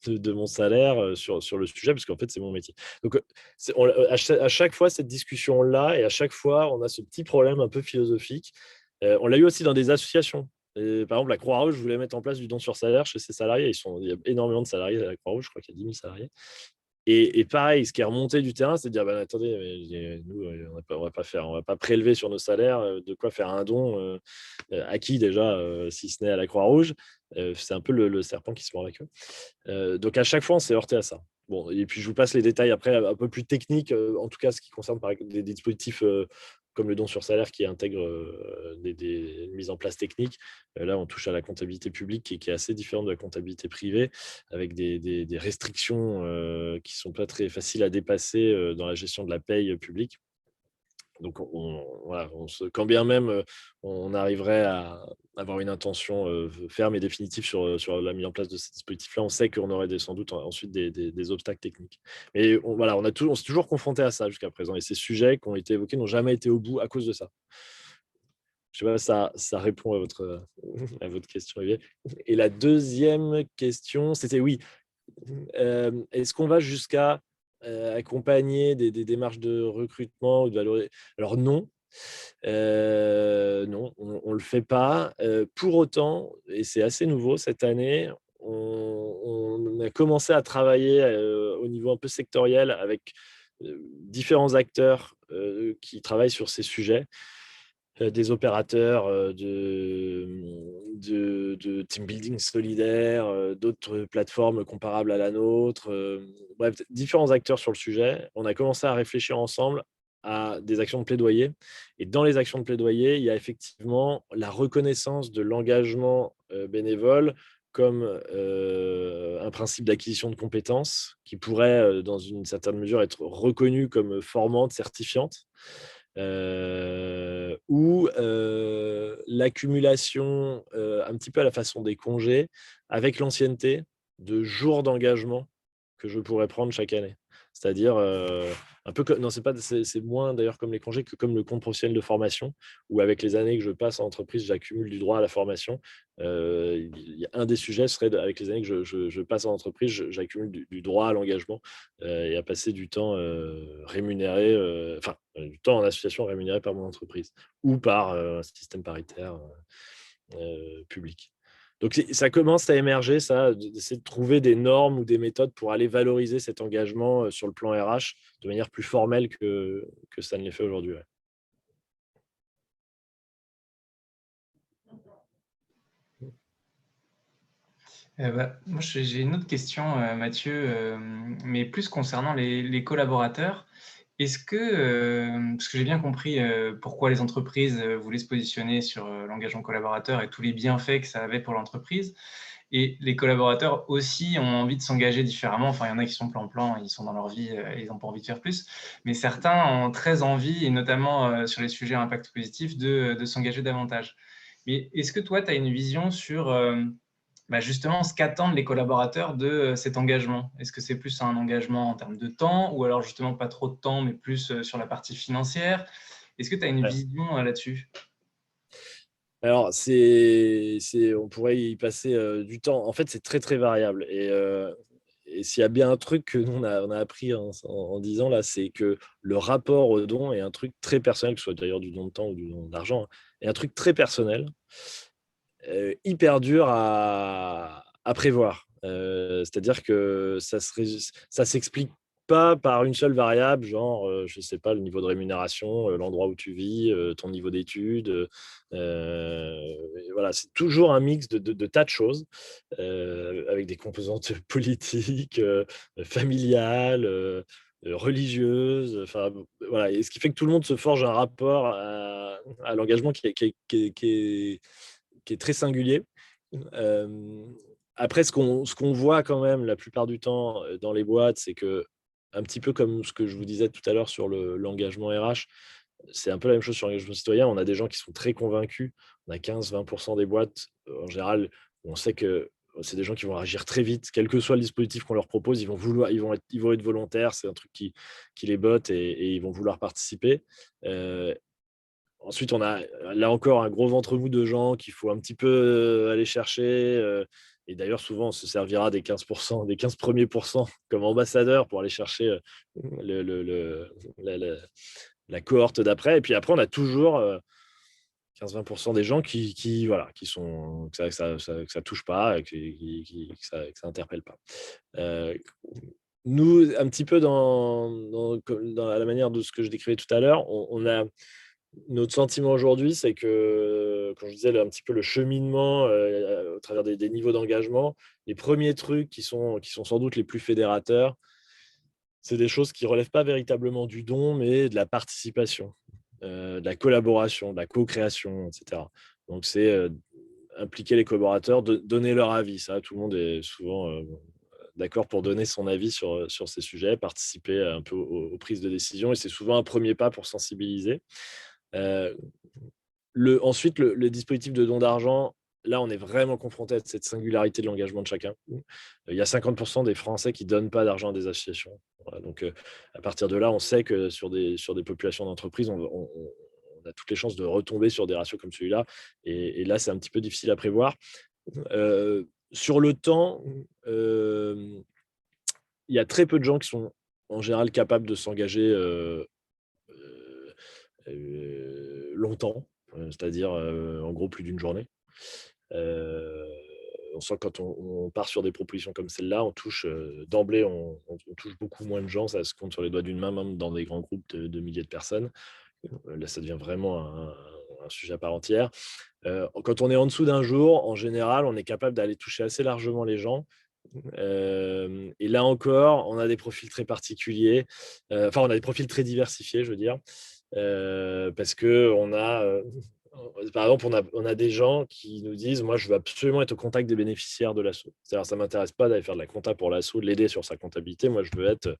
de mon salaire, sur le sujet, parce qu'en fait, c'est mon métier». Donc, c'est on à chaque fois cette discussion-là, et à chaque fois, on a ce petit problème un peu philosophique. On l'a eu aussi dans des associations. Et par exemple, la Croix-Rouge voulait mettre en place du don sur salaire chez ses salariés. Il y a énormément de salariés à la Croix-Rouge, je crois qu'il y a 10 000 salariés. Et pareil, ce qui est remonté du terrain, c'est de dire: «Bah, attendez, mais nous, on va pas prélever sur nos salaires, de quoi faire un don, à qui déjà, si ce n'est à la Croix-Rouge?» C'est un peu le serpent qui se mord la queue. Donc à chaque fois, on s'est heurté à ça. Bon, et puis je vous passe les détails après un peu plus techniques, en tout cas ce qui concerne par exemple des dispositifs, comme le don sur salaire qui intègrent, des mises en place techniques. Là, on touche à la comptabilité publique qui est assez différente de la comptabilité privée, avec des restrictions, qui sont pas très faciles à dépasser, dans la gestion de la paye publique. Donc voilà, quand bien même, on arriverait à avoir une intention, ferme et définitive sur la mise en place de ces dispositifs-là, on sait qu'on aurait sans doute ensuite des obstacles techniques. Mais voilà, on s'est toujours confronté à ça jusqu'à présent, et ces sujets qui ont été évoqués n'ont jamais été au bout à cause de ça. Je sais pas si ça répond à votre à votre question, Olivier. Et la deuxième question, c'était oui, est-ce qu'on va jusqu'à, accompagner des démarches de recrutement ou de valori alors non, non, on ne le fait pas. Pour autant, et c'est assez nouveau cette année, on a commencé à travailler, au niveau un peu sectoriel avec, différents acteurs, qui travaillent sur ces sujets. Des opérateurs, de team building solidaire, d'autres plateformes comparables à la nôtre, bref, différents acteurs sur le sujet. On a commencé à réfléchir ensemble à des actions de plaidoyer, et dans les actions de plaidoyer, il y a effectivement la reconnaissance de l'engagement, bénévole comme, un principe d'acquisition de compétences qui pourrait, dans une certaine mesure, être reconnu comme formante, certifiante. ou l'accumulation, un petit peu à la façon des congés, avec l'ancienneté de jours d'engagement que je pourrais prendre chaque année. C'est-à-dire, un peu comme non, c'est moins d'ailleurs comme les congés que comme le compte professionnel de formation, où avec les années que je passe en entreprise, j'accumule du droit à la formation. Il y a un des sujets serait avec les années que je passe en entreprise, j'accumule du droit à l'engagement, et à passer du temps rémunéré, enfin, du temps en association rémunéré par mon entreprise ou par un système paritaire public. Donc, ça commence à émerger, ça, d'essayer de trouver des normes ou des méthodes pour aller valoriser cet engagement sur le plan RH de manière plus formelle que ça ne l'est fait aujourd'hui. Ouais. Moi, j'ai une autre question, Mathieu, mais plus concernant les collaborateurs. Est-ce que, parce que j'ai bien compris pourquoi les entreprises voulaient se positionner sur l'engagement collaborateur et tous les bienfaits que ça avait pour l'entreprise, et les collaborateurs aussi ont envie de s'engager différemment. Enfin, il y en a qui sont plan-plan, ils sont dans leur vie et ils n'ont pas envie de faire plus. Mais certains ont très envie, et notamment sur les sujets à impact positif, de s'engager davantage. Mais est-ce que toi, tu as une vision sur justement ce qu'attendent les collaborateurs de cet engagement? Est-ce que c'est plus un engagement en termes de temps, ou alors justement pas trop de temps, mais plus sur la partie financière? Est-ce que tu as une Ouais. vision là-dessus? Alors, on pourrait y passer du temps. En fait, c'est très, très variable. Et s'il y a bien un truc que nous, on a appris en 10 ans, là, c'est que le rapport au don est un truc très personnel, que ce soit d'ailleurs du don de temps ou du don d'argent, hein, est un truc très personnel, hyper dur à prévoir. C'est-à-dire que ça s'explique pas par une seule variable, genre, je sais pas, le niveau de rémunération, l'endroit où tu vis, ton niveau d'études, et voilà, c'est toujours un mix de tas de choses, avec des composantes politiques, familiales, religieuses, enfin, voilà, et ce qui fait que tout le monde se forge un rapport à l'engagement qui est très singulier. Hem, Après ce qu'on voit quand même la plupart du temps, dans les boîtes, c'est que un petit peu comme ce que je vous disais tout à l'heure sur l'engagement RH, c'est un peu la même chose sur l'engagement citoyen. On a des gens qui sont très convaincus. On a 15-20 des boîtes, en général, où on sait que c'est des gens qui vont agir très vite, quel que soit le dispositif qu'on leur propose, ils vont être volontaires, c'est un truc qui les botte et ils vont vouloir participer. Heu Ensuite, on a là encore un gros ventre mou de gens qu'il faut un petit peu aller chercher. Et d'ailleurs, souvent, on se servira des 15%, des 15 premiers pourcents comme ambassadeurs pour aller chercher la, la- la cohorte d'après. Et puis après, on a toujours 15-20% des gens voilà, qui sont, que ça touche pas, que ça interpelle pas. Euh, Nous, un petit peu dans la manière de ce que je décrivais tout à l'heure, on a notre sentiment aujourd'hui, c'est que, quand je disais un petit peu le cheminement au travers des niveaux d'engagement, les premiers trucs qui sont sans doute les plus fédérateurs, c'est des choses qui ne relèvent pas véritablement du don, mais de la participation, de la collaboration, de la co-création, etc. Donc, c'est impliquer les collaborateurs, donner leur avis. Ça, tout le monde est souvent d'accord pour donner son avis sur ces sujets, participer un peu aux prises de décision. Et c'est souvent un premier pas pour sensibiliser. Euh, Ensuite, le dispositif de don d'argent, là, on est vraiment confronté à cette singularité de l'engagement de chacun. Il y a 50% des Français qui ne donnent pas d'argent à des associations. Voilà, donc, à partir de là, on sait que sur des populations d'entreprises, on a toutes les chances de retomber sur des ratios comme celui-là. Et là, c'est un petit peu difficile à prévoir. Sur le temps, il y a très peu de gens qui sont en général capables de s'engager euh, longtemps, c'est-à-dire en gros plus d'une journée. Euh, on sent que quand on part sur des propositions comme celle-là, on touche d'emblée, on touche beaucoup moins de gens, ça se compte sur les doigts d'une main, même dans des grands groupes de milliers de personnes. Là, ça devient vraiment un sujet à part entière. Quand on est en dessous d'un jour, en général, on est capable d'aller toucher assez largement les gens. Et là encore, on a des profils très particuliers, enfin, on a des profils très diversifiés, je veux dire, parce qu'on a Par exemple, on a des gens qui nous disent, moi, je veux absolument être au contact des bénéficiaires de l'asso. C'est-à-dire, ça ne m'intéresse pas d'aller faire de la compta pour l'asso, de l'aider sur sa comptabilité. Moi, je veux être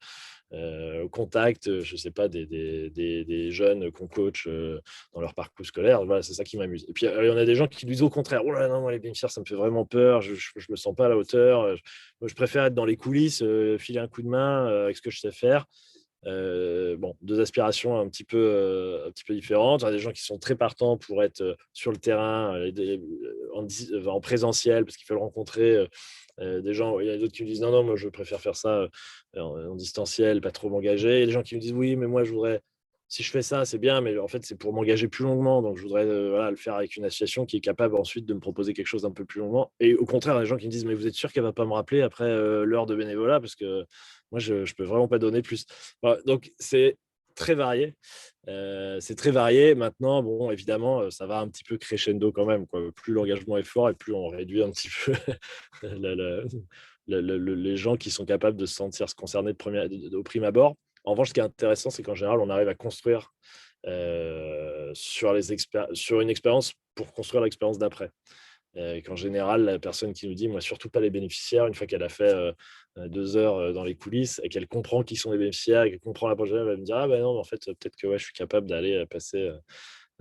au contact, je ne sais pas, des jeunes qu'on coach dans leur parcours scolaire. Voilà, c'est ça qui m'amuse. Et puis, il y en a des gens qui disent au contraire, oh là non, moi, les bénéficiaires, ça me fait vraiment peur, je ne me sens pas à la hauteur. Moi, je préfère être dans les coulisses, filer un coup de main avec ce que je sais faire. Bon, deux aspirations un petit peu différentes. Il y a des gens qui sont très partants pour être sur le terrain, en présentiel, parce qu'ils veulent rencontrer des gens. Il y a d'autres qui me disent non, non, moi je préfère faire ça en distanciel, pas trop m'engager. Il y a des gens qui me disent oui, mais moi je voudrais, si je fais ça, c'est bien, mais en fait c'est pour m'engager plus longuement. Donc je voudrais voilà, le faire avec une association qui est capable ensuite de me proposer quelque chose d'un peu plus longuement. Et au contraire, il y a des gens qui me disent mais vous êtes sûr qu'elle ne va pas me rappeler après l'heure de bénévolat parce que moi je ne peux vraiment pas donner plus. Voilà, donc c'est très varié. C'est très varié. Maintenant, bon, évidemment, ça va un petit peu crescendo quand même, quoi. Plus l'engagement est fort et plus on réduit un petit peu la- la- les gens qui sont capables de se sentir concernés au prime abord. En revanche, ce qui est intéressant, c'est qu'en général, on arrive à construire sur une expérience pour construire l'expérience d'après. Qu'en général, la personne qui nous dit, moi, surtout pas les bénéficiaires, une fois qu'elle a fait 2 heures dans les coulisses et qu'elle comprend qui sont les bénéficiaires et qu'elle comprend la projet, elle va me dire, ah ben non, mais en fait, peut-être que ouais, je suis capable d'aller passer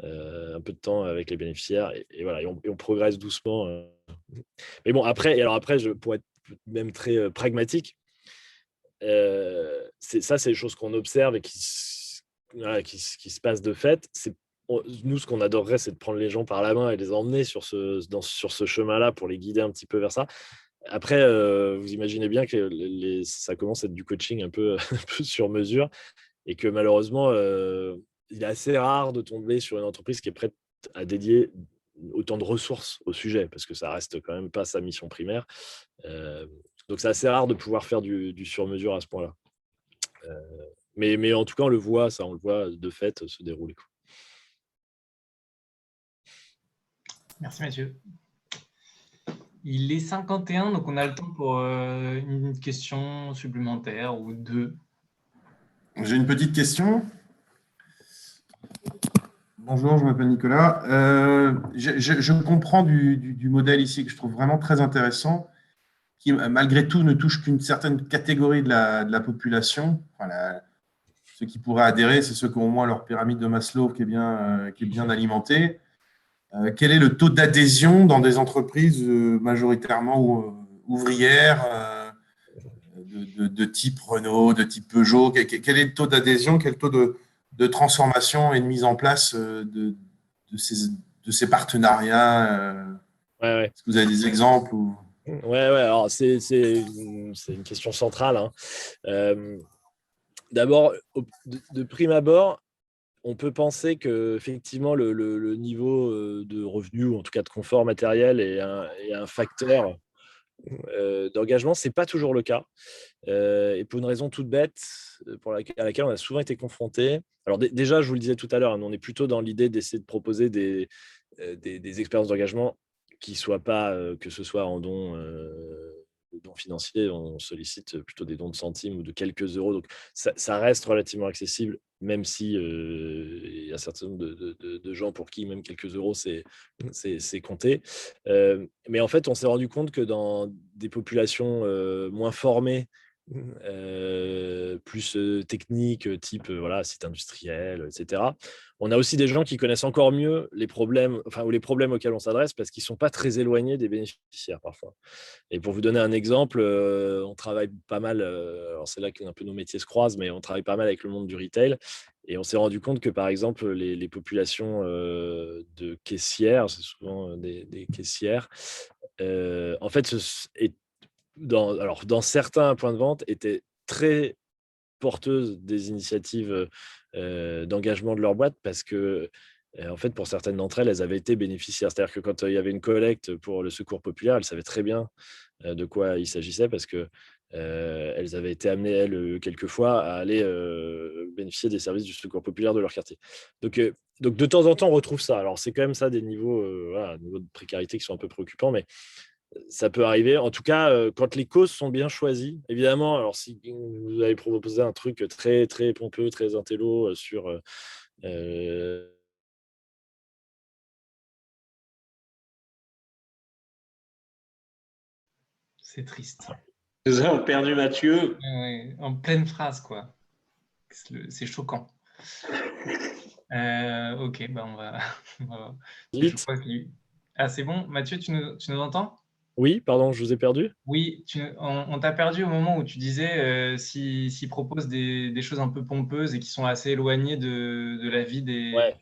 un peu de temps avec les bénéficiaires. Et voilà, et on progresse doucement. Mais bon, après, pour être même très pragmatique, c'est des choses qu'on observe et voilà, qui se passent de fait. Nous, ce qu'on adorerait, c'est de prendre les gens par la main et les emmener sur ce chemin-là pour les guider un petit peu vers ça. Après, vous imaginez bien que ça commence à être du coaching un peu, un peu sur mesure et que malheureusement, il est assez rare de tomber sur une entreprise qui est prête à dédier autant de ressources au sujet parce que ça reste quand même pas sa mission primaire. Euh, donc, c'est assez rare de pouvoir faire du sur-mesure à ce point-là. Mais en tout cas, on le voit de fait se dérouler. Merci Mathieu. Il est 51, donc on a le temps pour une question supplémentaire ou deux. J'ai une petite question. Bonjour, je m'appelle Nicolas. Je comprends du modèle ici que je trouve vraiment très intéressant, qui malgré tout ne touche qu'une certaine catégorie de la population. Enfin, ceux qui pourraient adhérer, c'est ceux qui ont au moins leur pyramide de Maslow qui est bien alimentée. Quel est le taux d'adhésion dans des entreprises majoritairement ouvrières de type Renault, de type Peugeot? Quel est le taux d'adhésion? Quel taux de transformation et de mise en place de ces partenariats? Ouais, ouais. Est-ce que vous avez des exemples Ouais, alors c'est une question centrale, hein. D'abord, de prime abord, on peut penser que effectivement le niveau de revenu, ou en tout cas de confort matériel, est un facteur d'engagement. C'est pas toujours le cas. Et pour une raison toute bête, à laquelle on a souvent été confronté. Alors déjà, je vous le disais tout à l'heure, hein, on est plutôt dans l'idée d'essayer de proposer des expériences d'engagement qui soient pas, que ce soit en dons financiers, on sollicite plutôt des dons de centimes ou de quelques euros. Donc ça reste relativement accessible, même si il y a un certain nombre de gens pour qui même quelques euros, c'est compté. Mais en fait, on s'est rendu compte que dans des populations moins formées, plus techniques, type voilà, site industriel, etc. On a aussi des gens qui connaissent encore mieux les problèmes, enfin, ou les problèmes auxquels on s'adresse parce qu'ils ne sont pas très éloignés des bénéficiaires parfois. Et pour vous donner un exemple, on travaille pas mal, alors c'est là qu'un peu nos métiers se croisent, mais on travaille pas mal avec le monde du retail. Et on s'est rendu compte que, par exemple, les populations de caissières, c'est souvent des caissières, en fait, dans certains points de vente, étaient très porteuses des initiatives d'engagement de leur boîte parce que, en fait, pour certaines d'entre elles, elles avaient été bénéficiaires. C'est-à-dire que quand il y avait une collecte pour le secours populaire, elles savaient très bien de quoi il s'agissait parce que elles avaient été amenées, elles, quelquefois, à aller bénéficier des services du secours populaire de leur quartier. Donc de temps en temps, on retrouve ça. Alors, c'est quand même ça des niveaux, voilà, niveaux de précarité qui sont un peu préoccupants, mais ça peut arriver. En tout cas, quand les causes sont bien choisies, évidemment, alors si vous avez proposé un truc très, très pompeux, très intello sur C'est triste. Nous avons perdu Mathieu. Ouais, en pleine phrase, quoi. C'est choquant. Ok, bah on va- je crois Ah, c'est bon, Mathieu, tu nous entends? Oui, pardon, je vous ai perdu. Oui, on t'a perdu au moment où tu disais s'ils proposent des choses un peu pompeuses et qui sont assez éloignées de la vie des. Ouais.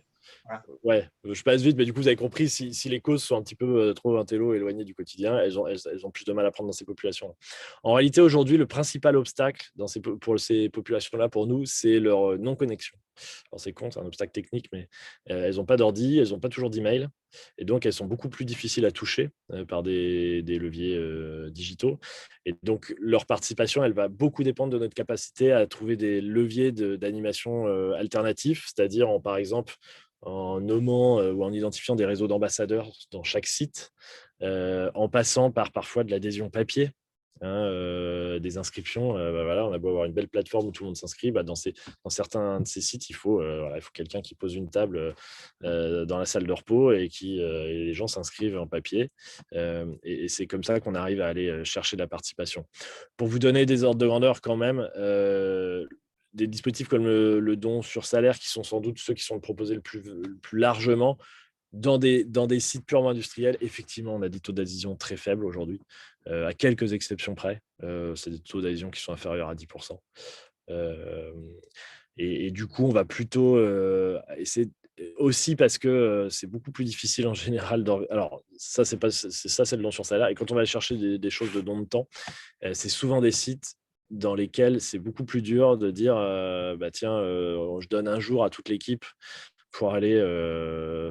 Voilà. Ouais, je passe vite, mais du coup, vous avez compris, si les causes sont un petit peu trop intello, éloignées du quotidien, elles ont plus de mal à prendre dans ces populations-là. En réalité, aujourd'hui, le principal obstacle pour ces populations-là, pour nous, c'est leur non-connexion. Alors, c'est con, c'est un obstacle technique, mais elles n'ont pas d'ordi, elles n'ont pas toujours d'email, et donc elles sont beaucoup plus difficiles à toucher par des leviers digitaux. Et donc, leur participation, elle va beaucoup dépendre de notre capacité à trouver des leviers d'animation alternatifs, c'est-à-dire, par exemple, en nommant ou en identifiant des réseaux d'ambassadeurs dans chaque site, en passant par parfois de l'adhésion papier, des inscriptions. Voilà, on a beau avoir une belle plateforme où tout le monde s'inscrit, dans certains de ces sites, il faut quelqu'un qui pose une table dans la salle de repos et et les gens s'inscrivent en papier. Et c'est comme ça qu'on arrive à aller chercher de la participation. Pour vous donner des ordres de grandeur quand même, des dispositifs comme le don sur salaire, qui sont sans doute ceux qui sont proposés le plus largement, dans des sites purement industriels, effectivement, on a des taux d'adhésion très faibles aujourd'hui, à quelques exceptions près. C'est des taux d'adhésion qui sont inférieurs à 10%. Et du coup, on va plutôt essayer, aussi parce que c'est beaucoup plus difficile en général. Alors, ça, c'est le don sur salaire. Et quand on va aller chercher des choses de don de temps, c'est souvent des sites dans lesquels c'est beaucoup plus dur de dire tiens, je donne un jour à toute l'équipe pour aller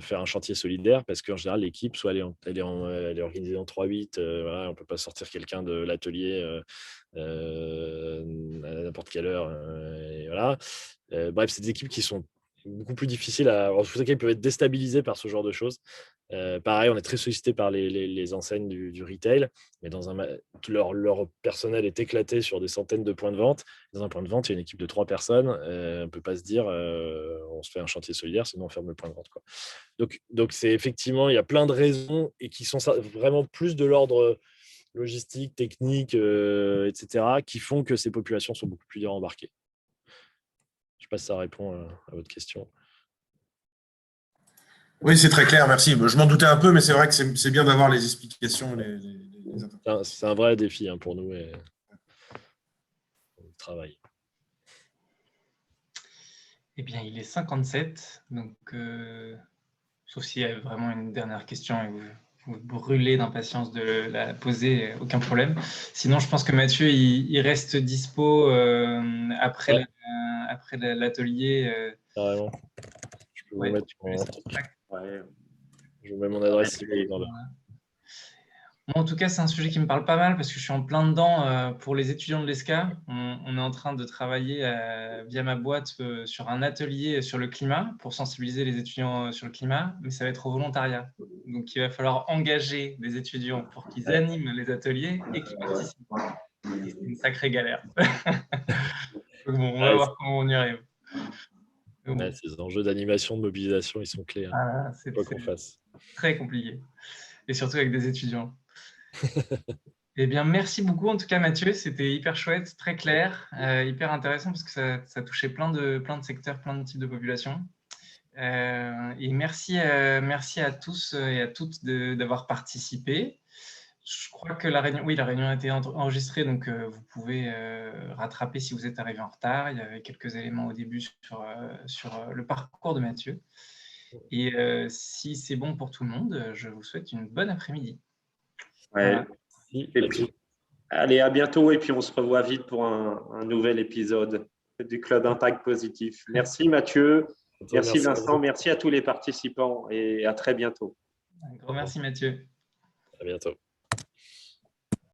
faire un chantier solidaire, parce qu'en général, l'équipe, soit elle est organisée en 3-8, voilà, on ne peut pas sortir quelqu'un de l'atelier à n'importe quelle heure. Et voilà. Bref, c'est des équipes qui sont beaucoup plus difficiles alors, je sais qu'ils peuvent être déstabilisés par ce genre de choses. Pareil, on est très sollicité par les enseignes du retail, mais leur personnel est éclaté sur des centaines de points de vente. Dans un point de vente, il y a une équipe de 3 personnes. On ne peut pas se dire on se fait un chantier solidaire, sinon on ferme le point de vente, quoi. Donc c'est effectivement, il y a plein de raisons et qui sont vraiment plus de l'ordre logistique, technique, etc., qui font que ces populations sont beaucoup plus dures à embarquer. Je ne sais pas si ça répond à votre question. Oui, c'est très clair, merci. Je m'en doutais un peu, mais c'est vrai que c'est bien d'avoir les explications. C'est un vrai défi pour nous et le travail. Eh bien, il est 57, donc sauf s'il y a vraiment une dernière question et vous brûlez d'impatience de la poser, aucun problème. Sinon, je pense que Mathieu, il reste dispo après l'atelier. Carrément. Je peux vous mettre je vous mets mon adresse email dans le. Moi, en tout cas, c'est un sujet qui me parle pas mal parce que je suis en plein dedans pour les étudiants de l'ESCA. On est en train de travailler via ma boîte sur un atelier sur le climat pour sensibiliser les étudiants sur le climat, mais ça va être au volontariat. Donc, il va falloir engager des étudiants pour qu'ils animent les ateliers et qu'ils participent. Et c'est une sacrée galère. Donc, bon, on va voir comment on y arrive. Ouais, ces enjeux d'animation, de mobilisation, ils sont clés. C'est quoi qu'on fasse. Très compliqué. Et surtout avec des étudiants. Eh bien, merci beaucoup en tout cas Mathieu, c'était hyper chouette, très clair, hyper intéressant parce que ça touchait plein de secteurs, plein de types de populations. Et merci à tous et à toutes d'avoir participé. Je crois que la réunion a été enregistrée, donc vous pouvez rattraper si vous êtes arrivé en retard. Il y avait quelques éléments au début sur le parcours de Mathieu. Et si c'est bon pour tout le monde, je vous souhaite une bonne après-midi. Ouais. Et puis, allez, à bientôt et puis on se revoit vite pour un nouvel épisode du Club Impact Positif. Merci Mathieu, merci Vincent, merci à tous les participants et à très bientôt. Un grand merci Mathieu. À bientôt.